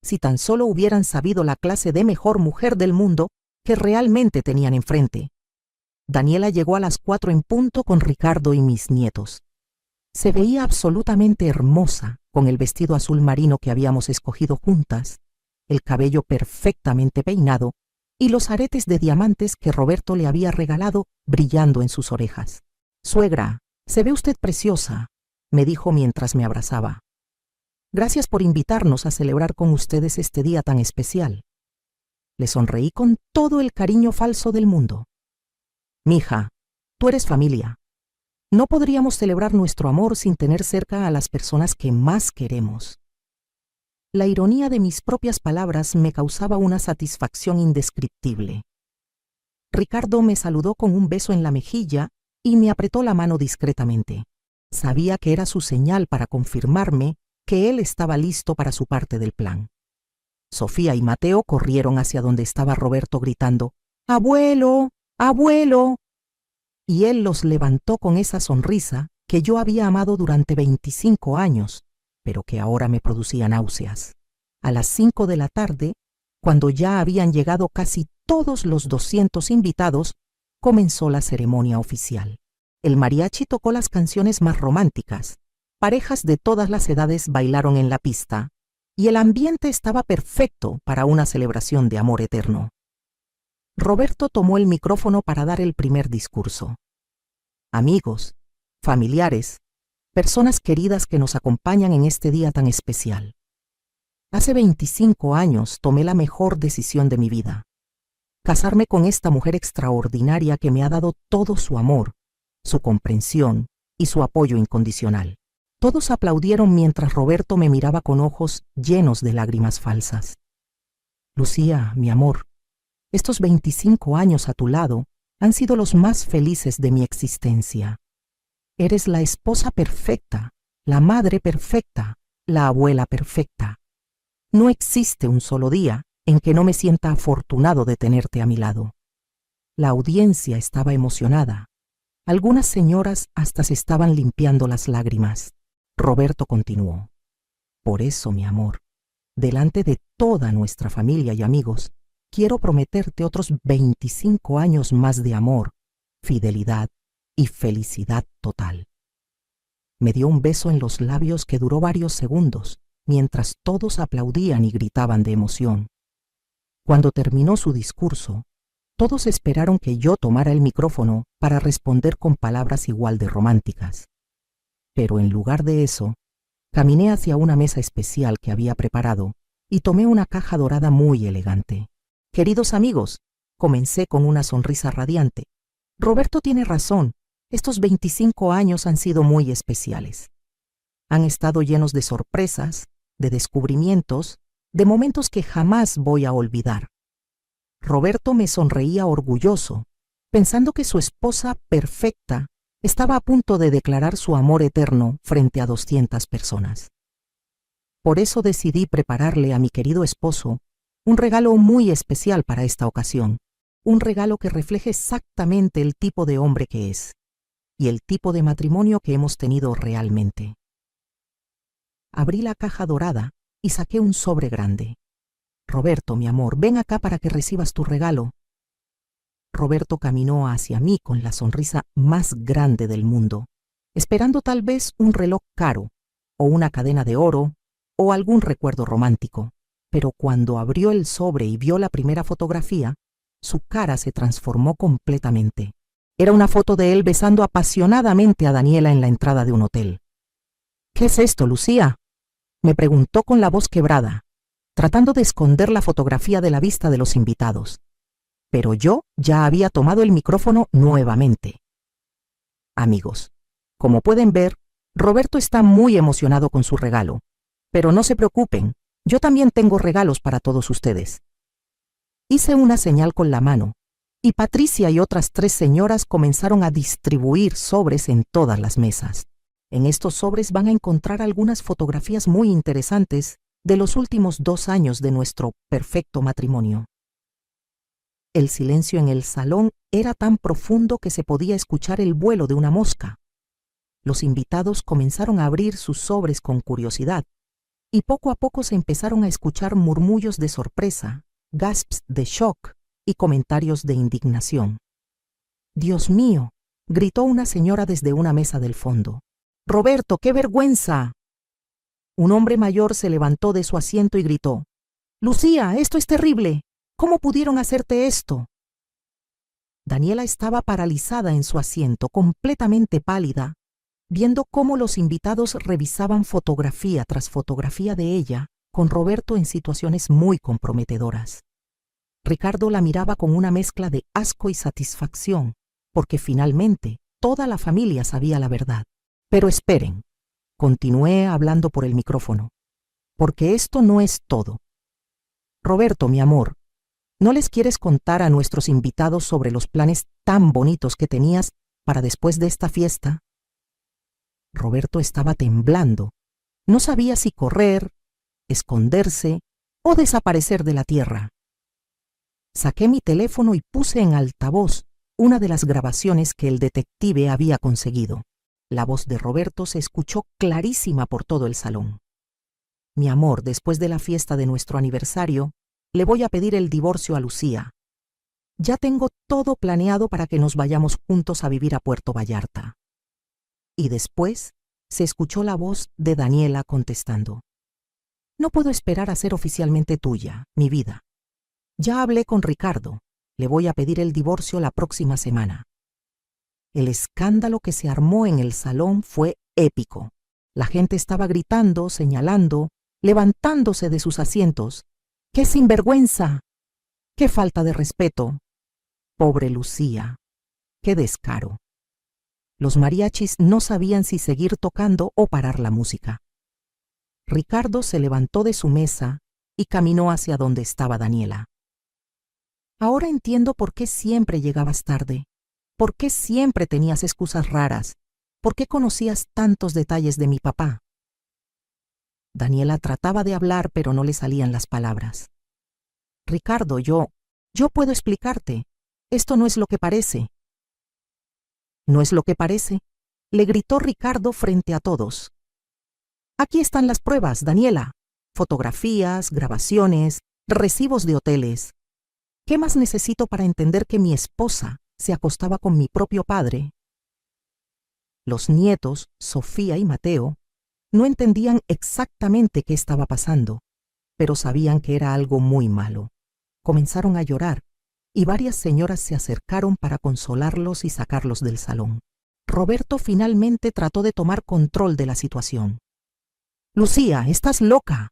Si tan solo hubieran sabido la clase de mejor mujer del mundo que realmente tenían enfrente. Daniela llegó a las 4 en punto con Ricardo y mis nietos. Se veía absolutamente hermosa con el vestido azul marino que habíamos escogido juntas, el cabello perfectamente peinado y los aretes de diamantes que Roberto le había regalado brillando en sus orejas. «Suegra, se ve usted preciosa», me dijo mientras me abrazaba. «Gracias por invitarnos a celebrar con ustedes este día tan especial». Le sonreí con todo el cariño falso del mundo. «Mija, tú eres familia. No podríamos celebrar nuestro amor sin tener cerca a las personas que más queremos». La ironía de mis propias palabras me causaba una satisfacción indescriptible. Ricardo me saludó con un beso en la mejilla y me apretó la mano discretamente. Sabía que era su señal para confirmarme que él estaba listo para su parte del plan. Sofía y Mateo corrieron hacia donde estaba Roberto gritando: «¡Abuelo! ¡Abuelo!». Y él los levantó con esa sonrisa que yo había amado durante 25 años, pero que ahora me producía náuseas. A las 5 de la tarde, cuando ya habían llegado casi todos los 200 invitados, comenzó la ceremonia oficial. El mariachi tocó las canciones más románticas. Parejas de todas las edades bailaron en la pista y el ambiente estaba perfecto para una celebración de amor eterno. Roberto tomó el micrófono para dar el primer discurso. «Amigos, familiares, personas queridas que nos acompañan en este día tan especial. Hace 25 años tomé la mejor decisión de mi vida. Casarme con esta mujer extraordinaria que me ha dado todo su amor, su comprensión y su apoyo incondicional. Todos aplaudieron mientras Roberto me miraba con ojos llenos de lágrimas falsas. Lucía, mi amor, estos 25 años a tu lado han sido los más felices de mi existencia. Eres la esposa perfecta, la madre perfecta, la abuela perfecta. No existe un solo día en que no me sienta afortunado de tenerte a mi lado. La audiencia estaba emocionada. Algunas señoras hasta se estaban limpiando las lágrimas. Roberto continuó. Por eso, mi amor, delante de toda nuestra familia y amigos, quiero prometerte otros 25 años más de amor, fidelidad y felicidad total. Me dio un beso en los labios que duró varios segundos, mientras todos aplaudían y gritaban de emoción. Cuando terminó su discurso, todos esperaron que yo tomara el micrófono para responder con palabras igual de románticas. Pero en lugar de eso, caminé hacia una mesa especial que había preparado y tomé una caja dorada muy elegante. Queridos amigos, comencé con una sonrisa radiante. Roberto tiene razón, estos 25 años han sido muy especiales. Han estado llenos de sorpresas, de descubrimientos, de momentos que jamás voy a olvidar. Roberto me sonreía orgulloso, pensando que su esposa perfecta estaba a punto de declarar su amor eterno frente a 200 personas. Por eso decidí prepararle a mi querido esposo un regalo muy especial para esta ocasión, un regalo que refleje exactamente el tipo de hombre que es y el tipo de matrimonio que hemos tenido realmente. Abrí la caja dorada y saqué un sobre grande. Roberto, mi amor, ven acá para que recibas tu regalo. Roberto caminó hacia mí con la sonrisa más grande del mundo, esperando tal vez un reloj caro, o una cadena de oro, o algún recuerdo romántico. Pero cuando abrió el sobre y vio la primera fotografía, su cara se transformó completamente. Era una foto de él besando apasionadamente a Daniela en la entrada de un hotel. ¿Qué es esto, Lucía?, me preguntó con la voz quebrada, tratando de esconder la fotografía de la vista de los invitados. Pero yo ya había tomado el micrófono nuevamente. Amigos, como pueden ver, Roberto está muy emocionado con su regalo. Pero no se preocupen, yo también tengo regalos para todos ustedes. Hice una señal con la mano, y Patricia y otras 3 señoras comenzaron a distribuir sobres en todas las mesas. En estos sobres van a encontrar algunas fotografías muy interesantes de los últimos 2 años de nuestro perfecto matrimonio. El silencio en el salón era tan profundo que se podía escuchar el vuelo de una mosca. Los invitados comenzaron a abrir sus sobres con curiosidad, y poco a poco se empezaron a escuchar murmullos de sorpresa, gasps de shock y comentarios de indignación. «Dios mío», gritó una señora desde una mesa del fondo. «Roberto, qué vergüenza». Un hombre mayor se levantó de su asiento y gritó: «Lucía, esto es terrible. ¿Cómo pudieron hacerte esto?». Daniela estaba paralizada en su asiento, completamente pálida, viendo cómo los invitados revisaban fotografía tras fotografía de ella, con Roberto en situaciones muy comprometedoras. Ricardo la miraba con una mezcla de asco y satisfacción, porque finalmente toda la familia sabía la verdad. Pero esperen, continué hablando por el micrófono, porque esto no es todo. Roberto, mi amor, ¿no les quieres contar a nuestros invitados sobre los planes tan bonitos que tenías para después de esta fiesta? Roberto estaba temblando. No sabía si correr, esconderse o desaparecer de la tierra. Saqué mi teléfono y puse en altavoz una de las grabaciones que el detective había conseguido. La voz de Roberto se escuchó clarísima por todo el salón. Mi amor, después de la fiesta de nuestro aniversario, le voy a pedir el divorcio a Lucía. Ya tengo todo planeado para que nos vayamos juntos a vivir a Puerto Vallarta. Y después se escuchó la voz de Daniela contestando: «No puedo esperar a ser oficialmente tuya, mi vida. Ya hablé con Ricardo, le voy a pedir el divorcio la próxima semana». El escándalo que se armó en el salón fue épico. La gente estaba gritando, señalando levantándose de sus asientos. ¡Qué sinvergüenza! ¡Qué falta de respeto! Pobre Lucía, qué descaro. Los mariachis no sabían si seguir tocando o parar la música. Ricardo se levantó de su mesa y caminó hacia donde estaba Daniela. Ahora entiendo por qué siempre llegabas tarde, por qué siempre tenías excusas raras, por qué conocías tantos detalles de mi papá. Daniela trataba de hablar, pero no le salían las palabras. Ricardo, yo puedo explicarte. Esto no es lo que parece. ¿No es lo que parece?, le gritó Ricardo frente a todos. Aquí están las pruebas, Daniela. Fotografías, grabaciones, recibos de hoteles. ¿Qué más necesito para entender que mi esposa se acostaba con mi propio padre? Los nietos, Sofía y Mateo, no entendían exactamente qué estaba pasando, pero sabían que era algo muy malo. Comenzaron a llorar y varias señoras se acercaron para consolarlos y sacarlos del salón. Roberto finalmente trató de tomar control de la situación. Lucía, estás loca.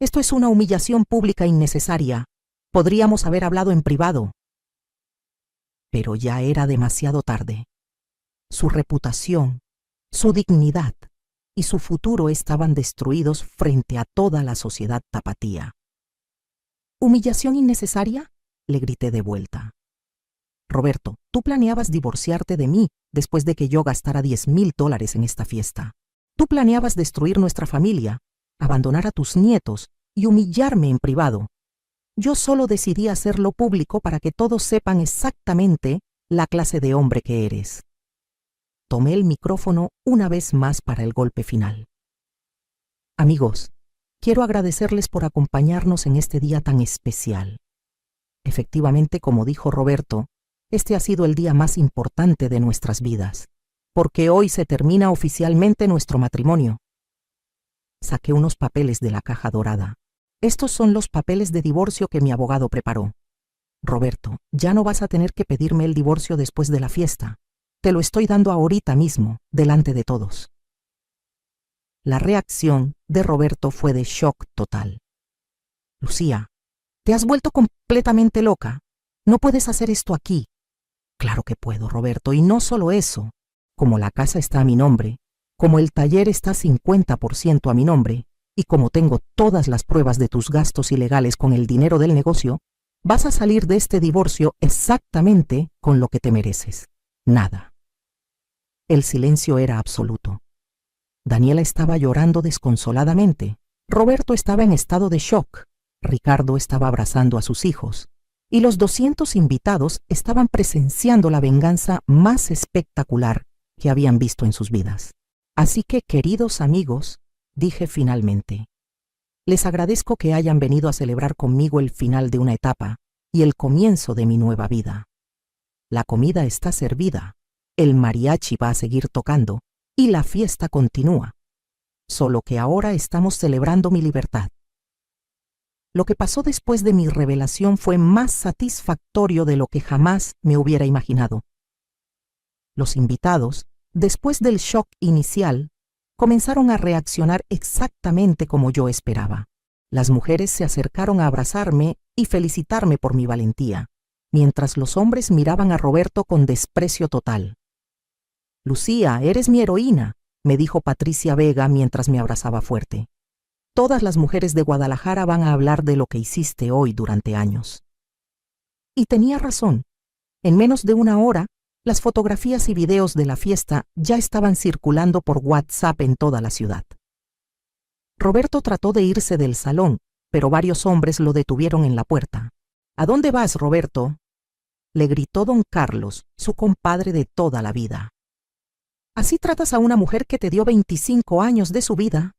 Esto es una humillación pública innecesaria. Podríamos haber hablado en privado. Pero ya era demasiado tarde. Su reputación, su dignidad y su futuro estaban destruidos frente a toda la sociedad tapatía. ¿Humillación innecesaria?, le grité de vuelta. Roberto, tú planeabas divorciarte de mí después de que yo gastara $10,000 en esta fiesta. Tú planeabas destruir nuestra familia, abandonar a tus nietos y humillarme en privado. Yo solo decidí hacerlo público para que todos sepan exactamente la clase de hombre que eres. Tomé el micrófono una vez más para el golpe final. Amigos, quiero agradecerles por acompañarnos en este día tan especial. Efectivamente, como dijo Roberto, este ha sido el día más importante de nuestras vidas, porque hoy se termina oficialmente nuestro matrimonio. Saqué unos papeles de la caja dorada. Estos son los papeles de divorcio que mi abogado preparó. Roberto, ya no vas a tener que pedirme el divorcio después de la fiesta. Te lo estoy dando ahorita mismo, delante de todos. La reacción de Roberto fue de shock total. Lucía, ¿te has vuelto completamente loca? No puedes hacer esto aquí. Claro que puedo, Roberto, y no solo eso. Como la casa está a mi nombre, como el taller está 50% a mi nombre, y como tengo todas las pruebas de tus gastos ilegales con el dinero del negocio, vas a salir de este divorcio exactamente con lo que te mereces. Nada. El silencio era absoluto. Daniela estaba llorando desconsoladamente. Roberto estaba en estado de shock. Ricardo estaba abrazando a sus hijos. Y los 200 invitados estaban presenciando la venganza más espectacular que habían visto en sus vidas. Así que, queridos amigos, dije finalmente, les agradezco que hayan venido a celebrar conmigo el final de una etapa y el comienzo de mi nueva vida. La comida está servida, el mariachi va a seguir tocando y la fiesta continúa. Solo que ahora estamos celebrando mi libertad. Lo que pasó después de mi revelación fue más satisfactorio de lo que jamás me hubiera imaginado. Los invitados, después del shock inicial, comenzaron a reaccionar exactamente como yo esperaba. Las mujeres se acercaron a abrazarme y felicitarme por mi valentía, mientras los hombres miraban a Roberto con desprecio total. Lucía, eres mi heroína, me dijo Patricia Vega mientras me abrazaba fuerte. Todas las mujeres de Guadalajara van a hablar de lo que hiciste hoy durante años. Y tenía razón. En menos de una hora, las fotografías y videos de la fiesta ya estaban circulando por WhatsApp en toda la ciudad. Roberto trató de irse del salón, pero varios hombres lo detuvieron en la puerta. ¿A dónde vas, Roberto?, le gritó don Carlos, su compadre de toda la vida. ¿Así tratas a una mujer que te dio 25 años de su vida?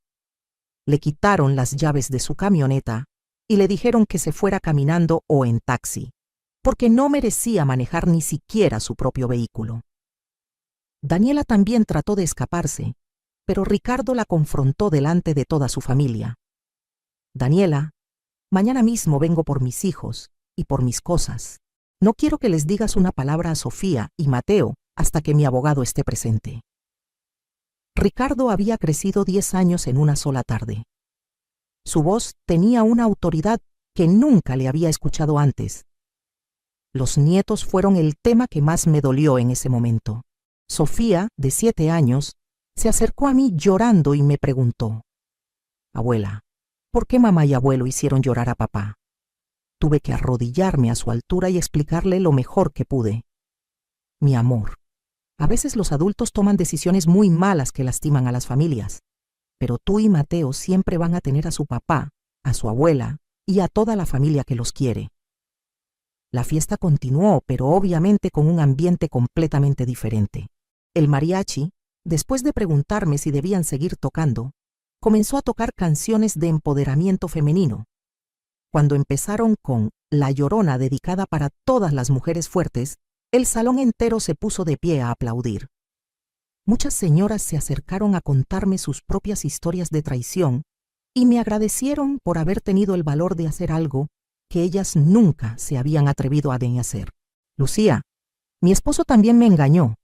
Le quitaron las llaves de su camioneta y le dijeron que se fuera caminando o en taxi, porque no merecía manejar ni siquiera su propio vehículo. Daniela también trató de escaparse, pero Ricardo la confrontó delante de toda su familia. Daniela, mañana mismo vengo por mis hijos y por mis cosas. No quiero que les digas una palabra a Sofía y Mateo hasta que mi abogado esté presente. Ricardo había crecido 10 años en una sola tarde. Su voz tenía una autoridad que nunca le había escuchado antes. Los nietos fueron el tema que más me dolió en ese momento. Sofía, de 7 años, se acercó a mí llorando y me preguntó: «Abuela, ¿por qué mamá y abuelo hicieron llorar a papá?». Tuve que arrodillarme a su altura y explicarle lo mejor que pude. «Mi amor, a veces los adultos toman decisiones muy malas que lastiman a las familias, pero tú y Mateo siempre van a tener a su papá, a su abuela y a toda la familia que los quiere». La fiesta continuó, pero obviamente con un ambiente completamente diferente. El mariachi, después de preguntarme si debían seguir tocando, comenzó a tocar canciones de empoderamiento femenino. Cuando empezaron con La Llorona, dedicada para todas las mujeres fuertes, el salón entero se puso de pie a aplaudir. Muchas señoras se acercaron a contarme sus propias historias de traición y me agradecieron por haber tenido el valor de hacer algo que ellas nunca se habían atrevido a hacer. «Lucía, mi esposo también me engañó,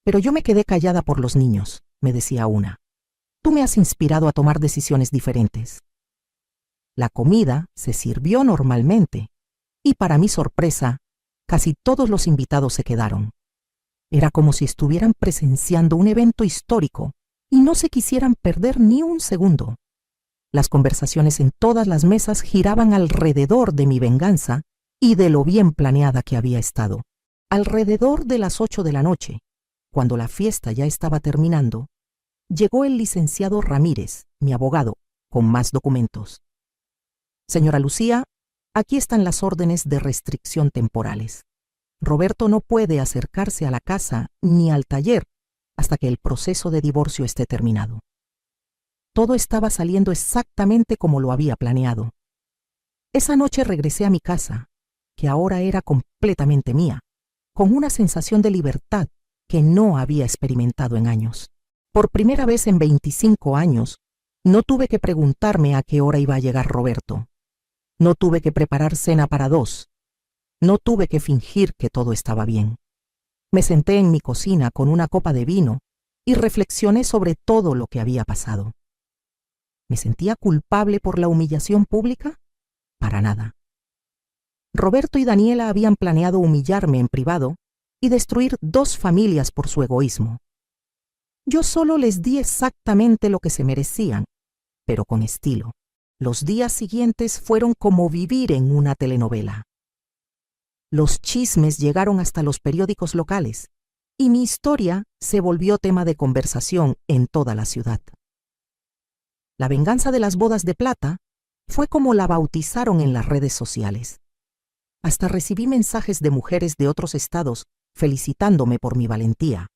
pero yo me quedé callada por los niños», me decía una. «Tú me has inspirado a tomar decisiones diferentes». La comida se sirvió normalmente y, para mi sorpresa, casi todos los invitados se quedaron. Era como si estuvieran presenciando un evento histórico y no se quisieran perder ni un segundo. Las conversaciones en todas las mesas giraban alrededor de mi venganza y de lo bien planeada que había estado. Alrededor de las 8 de la noche, cuando la fiesta ya estaba terminando, llegó el licenciado Ramírez, mi abogado, con más documentos. «Señora Lucía, aquí están las órdenes de restricción temporales. Roberto no puede acercarse a la casa ni al taller hasta que el proceso de divorcio esté terminado». Todo estaba saliendo exactamente como lo había planeado. Esa noche regresé a mi casa, que ahora era completamente mía, con una sensación de libertad que no había experimentado en años. Por primera vez en 25 años, no tuve que preguntarme a qué hora iba a llegar Roberto. No tuve que preparar cena para 2. No tuve que fingir que todo estaba bien. Me senté en mi cocina con una copa de vino y reflexioné sobre todo lo que había pasado. ¿Me sentía culpable por la humillación pública? Para nada. Roberto y Daniela habían planeado humillarme en privado y destruir 2 familias por su egoísmo. Yo solo les di exactamente lo que se merecían, pero con estilo. Los días siguientes fueron como vivir en una telenovela. Los chismes llegaron hasta los periódicos locales y mi historia se volvió tema de conversación en toda la ciudad. La venganza de las bodas de plata fue como la bautizaron en las redes sociales. Hasta recibí mensajes de mujeres de otros estados felicitándome por mi valentía.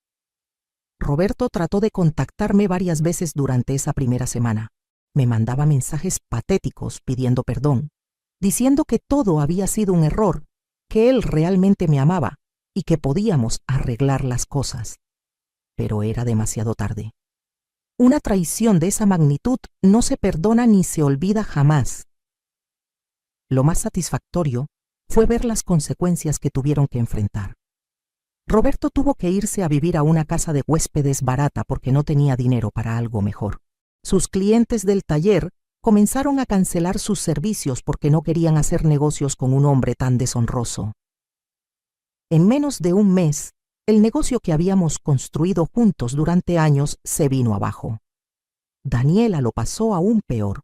Roberto trató de contactarme varias veces durante esa primera semana. Me mandaba mensajes patéticos pidiendo perdón, diciendo que todo había sido un error, que él realmente me amaba y que podíamos arreglar las cosas. Pero era demasiado tarde. Una traición de esa magnitud no se perdona ni se olvida jamás. Lo más satisfactorio fue ver las consecuencias que tuvieron que enfrentar. Roberto tuvo que irse a vivir a una casa de huéspedes barata porque no tenía dinero para algo mejor. Sus clientes del taller comenzaron a cancelar sus servicios porque no querían hacer negocios con un hombre tan deshonroso. En menos de un mes, el negocio que habíamos construido juntos durante años se vino abajo. Daniela lo pasó aún peor.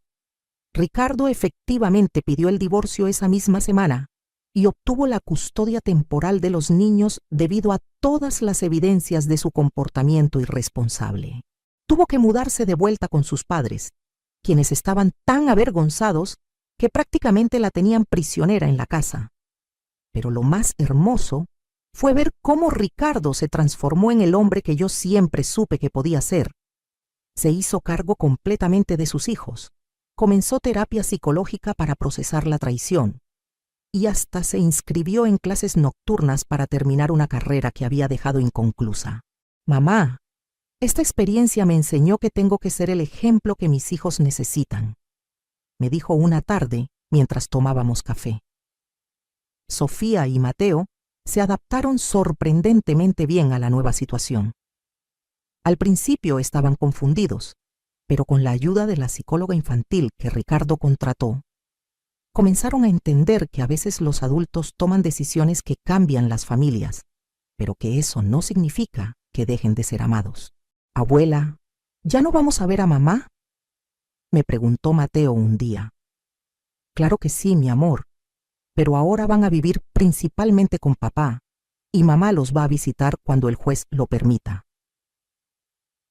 Ricardo efectivamente pidió el divorcio esa misma semana y obtuvo la custodia temporal de los niños debido a todas las evidencias de su comportamiento irresponsable. Tuvo que mudarse de vuelta con sus padres, quienes estaban tan avergonzados que prácticamente la tenían prisionera en la casa. Pero lo más hermoso fue ver cómo Ricardo se transformó en el hombre que yo siempre supe que podía ser. Se hizo cargo completamente de sus hijos, comenzó terapia psicológica para procesar la traición y hasta se inscribió en clases nocturnas para terminar una carrera que había dejado inconclusa. «Mamá, esta experiencia me enseñó que tengo que ser el ejemplo que mis hijos necesitan», me dijo una tarde mientras tomábamos café. Sofía y Mateo se adaptaron sorprendentemente bien a la nueva situación. Al principio estaban confundidos, Pero con la ayuda de la psicóloga infantil que Ricardo contrató, comenzaron a entender que a veces los adultos toman decisiones que cambian las familias, pero que eso no significa que dejen de ser amados. Abuela, ¿ya no vamos a ver a mamá?, me preguntó Mateo un día. Claro que sí, mi amor, pero ahora van a vivir principalmente con papá, y mamá los va a visitar cuando el juez lo permita.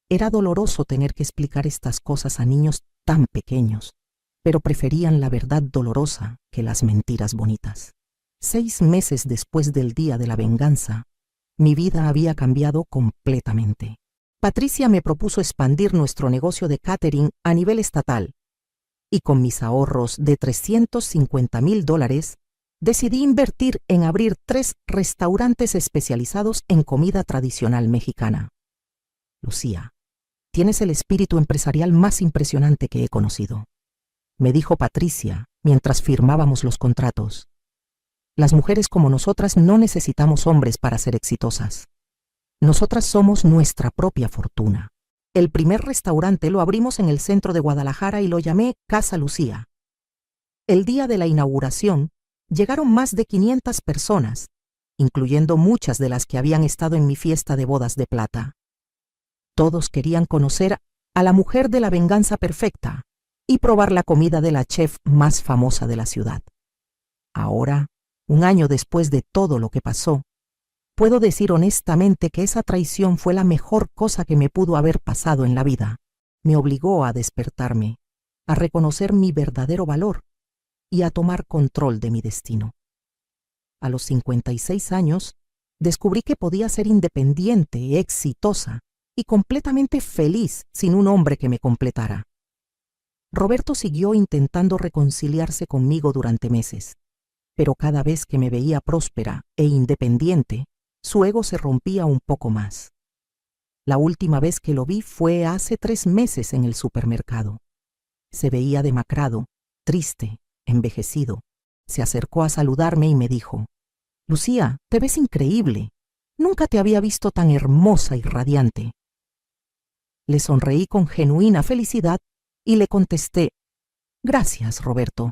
Era doloroso tener que explicar estas cosas a niños tan pequeños, pero preferían la verdad dolorosa que las mentiras bonitas. 6 meses después del día de la venganza, mi vida había cambiado completamente. Patricia me propuso expandir nuestro negocio de catering a nivel estatal, y con mis ahorros de $350,000 decidí invertir en abrir 3 restaurantes especializados en comida tradicional mexicana. Lucía, tienes el espíritu empresarial más impresionante que he conocido, me dijo Patricia mientras firmábamos los contratos. Las mujeres como nosotras no necesitamos hombres para ser exitosas. Nosotras somos nuestra propia fortuna. El primer restaurante lo abrimos en el centro de Guadalajara y lo llamé Casa Lucía. El día de la inauguración llegaron más de 500 personas, incluyendo muchas de las que habían estado en mi fiesta de bodas de plata. Todos querían conocer a la mujer de la venganza perfecta y probar la comida de la chef más famosa de la ciudad. Ahora, un año después de todo lo que pasó, puedo decir honestamente que esa traición fue la mejor cosa que me pudo haber pasado en la vida. Me obligó a despertarme, a reconocer mi verdadero valor y a tomar control de mi destino. A los 56 años, descubrí que podía ser independiente, exitosa y completamente feliz sin un hombre que me completara. Roberto siguió intentando reconciliarse conmigo durante meses, pero cada vez que me veía próspera e independiente, su ego se rompía un poco más. La última vez que lo vi fue hace 3 meses en el supermercado. Se veía demacrado, triste, envejecido. Se acercó a saludarme y me dijo: «Lucía, te ves increíble. Nunca te había visto tan hermosa y radiante». Le sonreí con genuina felicidad y le contesté: «Gracias, Roberto.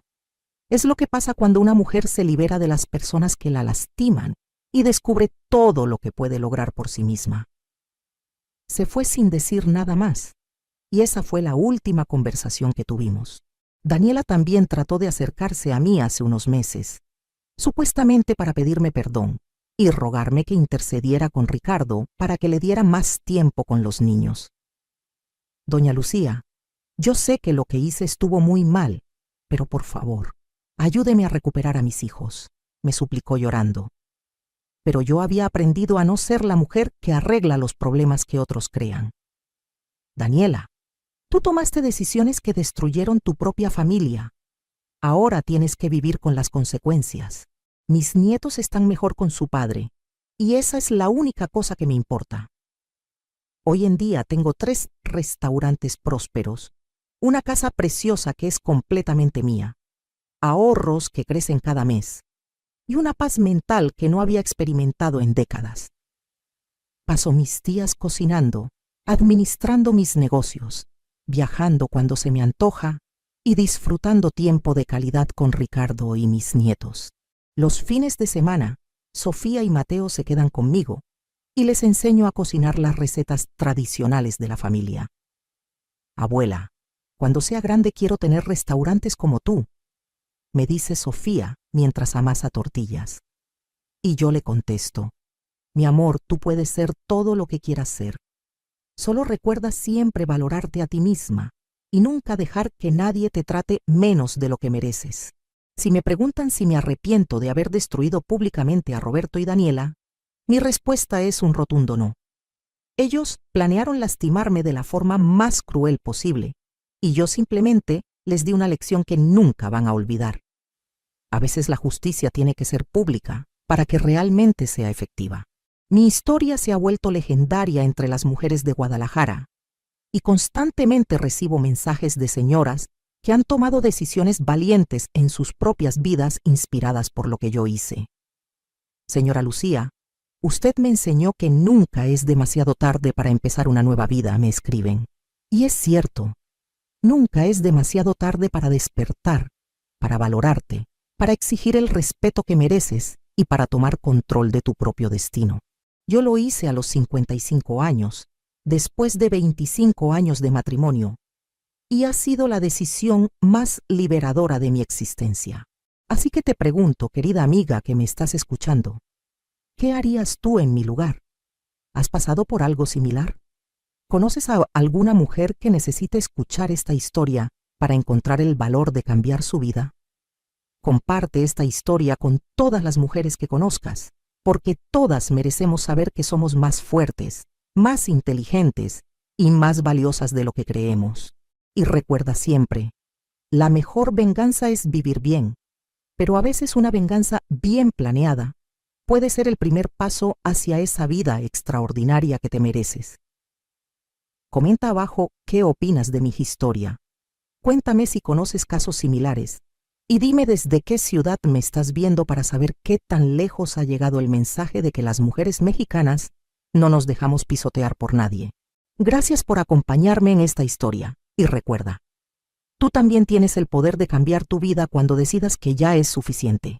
Es lo que pasa cuando una mujer se libera de las personas que la lastiman y descubre todo lo que puede lograr por sí misma». Se fue sin decir nada más, y esa fue la última conversación que tuvimos. Daniela también trató de acercarse a mí hace unos meses, supuestamente para pedirme perdón y rogarme que intercediera con Ricardo para que le diera más tiempo con los niños. «Doña Lucía, yo sé que lo que hice estuvo muy mal, pero por favor, ayúdeme a recuperar a mis hijos», me suplicó llorando. Pero yo había aprendido a no ser la mujer que arregla los problemas que otros crean. «Daniela, tú tomaste decisiones que destruyeron tu propia familia. Ahora tienes que vivir con las consecuencias. Mis nietos están mejor con su padre, y esa es la única cosa que me importa. Hoy en día tengo 3 restaurantes prósperos, una casa preciosa que es completamente mía, ahorros que crecen cada mes, y una paz mental que no había experimentado en décadas. Paso mis días cocinando, administrando mis negocios, viajando cuando se me antoja y disfrutando tiempo de calidad con Ricardo y mis nietos. Los fines de semana, Sofía y Mateo se quedan conmigo y les enseño a cocinar las recetas tradicionales de la familia. «Abuela, cuando sea grande quiero tener restaurantes como tú», me dice Sofía mientras amasa tortillas. Y yo le contesto: «Mi amor, tú puedes ser todo lo que quieras ser. Solo recuerda siempre valorarte a ti misma y nunca dejar que nadie te trate menos de lo que mereces». Si me preguntan si me arrepiento de haber destruido públicamente a Roberto y Daniela, mi respuesta es un rotundo no. Ellos planearon lastimarme de la forma más cruel posible, y yo simplemente les di una lección que nunca van a olvidar. A veces la justicia tiene que ser pública para que realmente sea efectiva. Mi historia se ha vuelto legendaria entre las mujeres de Guadalajara, y constantemente recibo mensajes de señoras que han tomado decisiones valientes en sus propias vidas inspiradas por lo que yo hice. «Señora Lucía, usted me enseñó que nunca es demasiado tarde para empezar una nueva vida», me escriben. Y es cierto, Nunca es demasiado tarde para despertar, para valorarte, para exigir el respeto que mereces y para tomar control de tu propio destino. Yo lo hice a los 55 años, después de 25 años de matrimonio, y ha sido la decisión más liberadora de mi existencia. Así que te pregunto, querida amiga que me estás escuchando, ¿qué harías tú en mi lugar? ¿Has pasado por algo similar? ¿Conoces a alguna mujer que necesite escuchar esta historia para encontrar el valor de cambiar su vida? Comparte esta historia con todas las mujeres que conozcas, porque todas merecemos saber que somos más fuertes, más inteligentes y más valiosas de lo que creemos. Y recuerda siempre, la mejor venganza es vivir bien, pero a veces una venganza bien planeada puede ser el primer paso hacia esa vida extraordinaria que te mereces. Comenta abajo qué opinas de mi historia. Cuéntame si conoces casos similares y dime desde qué ciudad me estás viendo para saber qué tan lejos ha llegado el mensaje de que las mujeres mexicanas no nos dejamos pisotear por nadie. Gracias por acompañarme en esta historia y recuerda, tú también tienes el poder de cambiar tu vida cuando decidas que ya es suficiente.